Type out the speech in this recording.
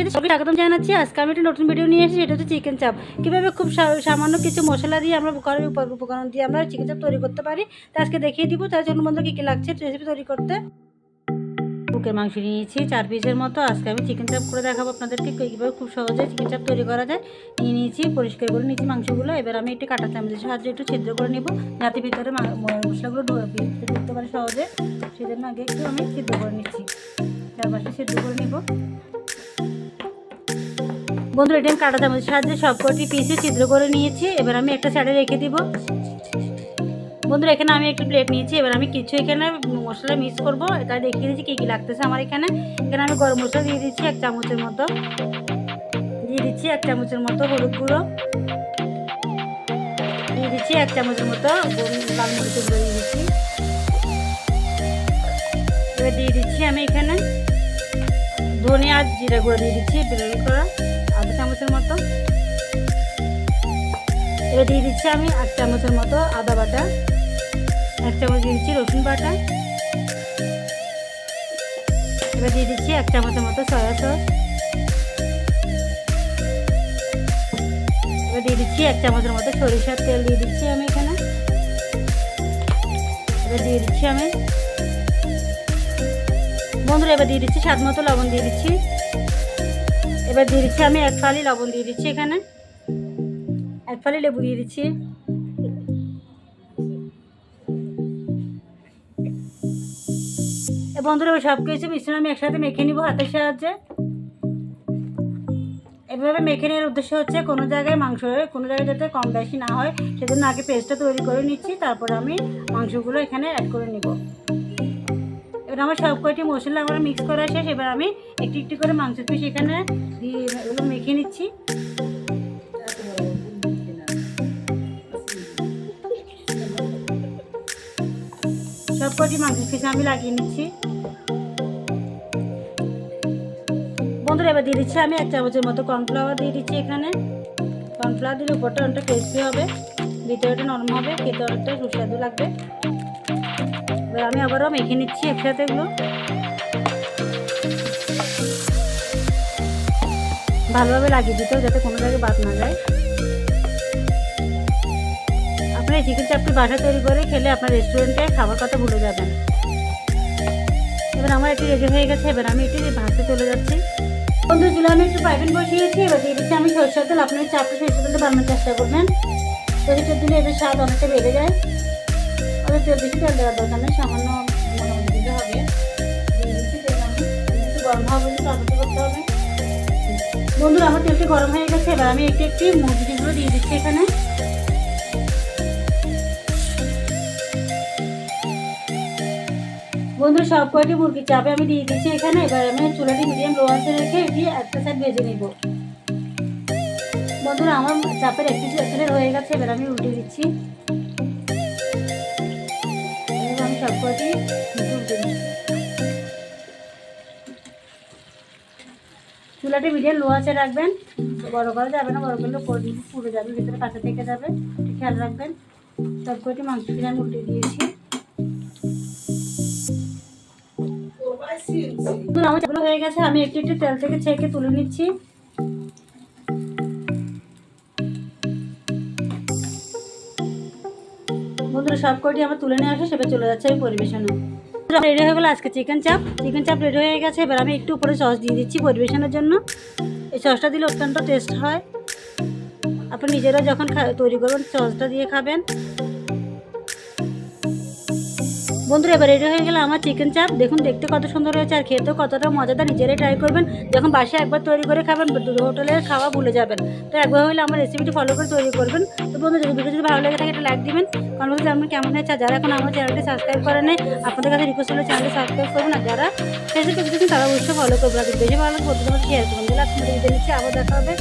রেসিপিতে সবাই স্বাগতম জানাচ্ছি। আজকে আমি একটা নতুন ভিডিও নিয়ে এসেছি, সেটা হচ্ছে চিকেন চাপ। কীভাবে খুব সামান্য কিছু মশলা দিয়ে আমরা ঘরের উপকরণ দিয়ে আমরা চিকেন চাপ তৈরি করতে পারি, তা আজকে দেখিয়ে দিব। তার জন্য বন্ধু কী কী লাগছে রেসিপি তৈরি করতে। বুকের মাংস নিয়েছি 4 পিসের মতো। আজকে আমি চিকেন চাপ করে দেখাবো আপনাদেরকে কীভাবে খুব সহজে চিকেন চাপ তৈরি করা যায়। নিয়ে নিয়েছি, পরিষ্কার করে নিয়েছি মাংসগুলো। এবার আমি একটু কাঁটা চামচের সাহায্যে একটু ছিদ্র করে নিব, যাতে ভিতরে মশলাগুলো ঢুকতে পারে সহজে। সেজন্য আগে একটু আমি ছিদ্র করে নিচ্ছি, চারপাশে ছিদ্র করে নিব। বন্ধুরা, এটা আমি কাঁটা চামচের সাহায্যে সবকটি পিসে ছিদ্র করে নিয়েছি। এবার আমি একটা সাইডে রেখে দিব। বন্ধুরা, এখানে আমি একটু প্লেট নিয়েছি। এবার আমি কিছু এখানে মশলা মিক্স করবো, এটা দেখিয়ে দিচ্ছি কী কী লাগতেছে আমার। এখানে আমি গরম মশলা দিয়ে দিচ্ছি 1 চামচের মতো, দিয়ে দিচ্ছি 1 চামচের মতো হলুদ গুঁড়ো, দিয়ে দিচ্ছি 1 চামচের মতো লাল মরিচের গুঁড়ো দিয়ে দিচ্ছি। এবার দিয়ে দিচ্ছি আমি এখানে ধনে আর জিরা গুঁড়ো দিয়ে দিচ্ছি ব্লেন্ড করা 1/2 চামচের মতো। এবার দিয়ে দিচ্ছি আমি 1 চামচের মতো আদা বাটা, 1 চামচ দিয়ে দিচ্ছি রসুন বাটা। এবার দিয়ে দিচ্ছি 1 চামচের মতো সয়া সস। এবার দিয়ে দিচ্ছি 1 চামচের মতো সরিষার তেল দিয়ে দিচ্ছি আমি এখানে। এবার দিয়ে দিচ্ছি আমি বন্ধুরা, এবার দিয়ে দিচ্ছি স্বাদ মতো লবণ দিয়ে দিচ্ছি। এবার দিয়ে দিচ্ছি আমি 1 ফালি লবণ দিয়ে দিচ্ছি এখানে, 1 ফালি লেবু দিয়ে দিচ্ছি। বন্ধুরা, সব কিছু মিশ্রণ আমি একসাথে মেখে নিব হাতের সাহায্যে। এভাবে মেখে নেওয়ার উদ্দেশ্য হচ্ছে কোনো জায়গায় কোনো জায়গায় যাতে কম বেশি না হয়, সেজন্য আগে পেস্টটা তৈরি করে নিচ্ছি, তারপরে আমি মাংসগুলো এখানে অ্যাড করে নিব। এবার আমার সব কয়টি মশলা আমার মিক্স করা শেষ। এবার আমি একটু একটু করে মাংসের পিস এখানে দিয়ে এগুলো মেখে নিচ্ছি। সব কয়টি মাংসের পিস আমি লাগিয়ে নিচ্ছি। বন্ধুরা, এবার দিয়ে দিচ্ছি আমি 1 চামচের মতো কর্নফ্লাওয়ার দিয়ে দিচ্ছি এখানে। কর্নফ্লাওয়ার দিলে উপরটা অনেকটা ক্রিস্পি হবে, ভিতরটা নরম হবে, খেতে অনেকটা সুস্বাদু লাগবে। এবার আমি আবারও মেখে নিচ্ছি একসাথে এগুলো। ভালোভাবে লাগিয়ে দিতে হবে যাতে কোনো জায়গায় বাদ না যায়। আপনারা এই চিকেন চাপটি বাসায় তৈরি করে খেলে আপনার রেস্টুরেন্টে খাবার কথা ভুলে যাবেন। এবার আমার এটি রেডি হয়ে গেছে। এবার আমি এটি ভাজতে চলে যাচ্ছি। বন্ধু, চুলে আমি একটু পাইপিং বসিয়েছি। এবার দিয়ে দিচ্ছি আমি সরষের তেল। আপনার চাপটা সরষের তেলটা বানানোর চেষ্টা করবেন, সরষের তেল দিলে এদের স্বাদ অনেকটা বেড়ে যায়। ওদের তেল বেশি তেল দেওয়ার দরকার নেই, সামান্য দিতে হবে। একটু গরম হবে বলে অপেক্ষা করতে হবে। বন্ধুরা, আমার তেলটি গরম হয়ে গেছে। এবার আমি একটি মুরগিগুলো দিয়ে দিচ্ছি এখানে। বন্ধুরা, সব কয়টি মুরগির চাপে আমি দিয়ে দিচ্ছি এখানে। এবার আমি চুলাটি মিডিয়াম লো আঁচে রেখে এটি একটা সাইড ভেজে নিব। বন্ধুরা, আমার চাপের একটি সাইড হয়ে গেছে। এবার আমি উল্টে দিচ্ছি। আমি সব কয়টি উল্টে দিচ্ছি। চুলাটি মিডিয়াম লো আঁচে রাখবেন, বড় করা যাবে না, বড় করলে পুড়ে যাবে, ভিতরে কাঁচা থেকে যাবে, একটু খেয়াল রাখবেন। সব কয়টি মাংস আমি উল্টে দিয়েছি। আমার চাপগুলো হয়ে গেছে, আমি একটু একটু তেল থেকে ছেঁকে তুলে নিচ্ছি। বন্ধুরা, সব কয়টি আমার তুলে নিয়ে আসে, সেটা চলে যাচ্ছে আমি পরিবেশনে। রেডি হয়ে গেলো আজকে চিকেন চাপ রেডি হয়ে গেছে। এবার আমি একটু উপরে সস দিয়ে দিচ্ছি পরিবেশনের জন্য। এই সসটা দিলে অত্যন্ত টেস্ট হয়। আপনি নিজেরা যখন তৈরি করবেন সসটা দিয়ে খাবেন। বন্ধুরা, এবার রেডি হয়ে গেলে আমার চিকেন চাপ। দেখুন দেখতে কত সুন্দর হয়েছে, আর খেতেও কতটা মজাদার। নিজেরাই ট্রাই করবেন, যখন বাসায় একবার তৈরি করে খাবেন হোটেলের খাওয়া ভুলে যাবেন। তো একবার হলে আমার রেসিপিটি ফলো করে তৈরি করবেন। তো বন্ধুরা, যদি ভালো লাগে থাকে একটা লাইক দিবেন, কমেন্ট করে জানাবেন কেমন হয়েছে। যারা এখন আমার চ্যানেলটি সাবস্ক্রাইব করে নেই, আপনাদের কাছে রিকোয়েস্ট হলে চ্যানেলটি সাবস্ক্রাইব করবেন। আর যারা ফেসবুকে দেখেছেন তারা অবশ্যই ফলো করবেন। বেশি ভালো লাগে বন্ধুদের মধ্যে শেয়ার করবেন। আপনাদের দিতে নিচ্ছি, আবার দেখা হবে।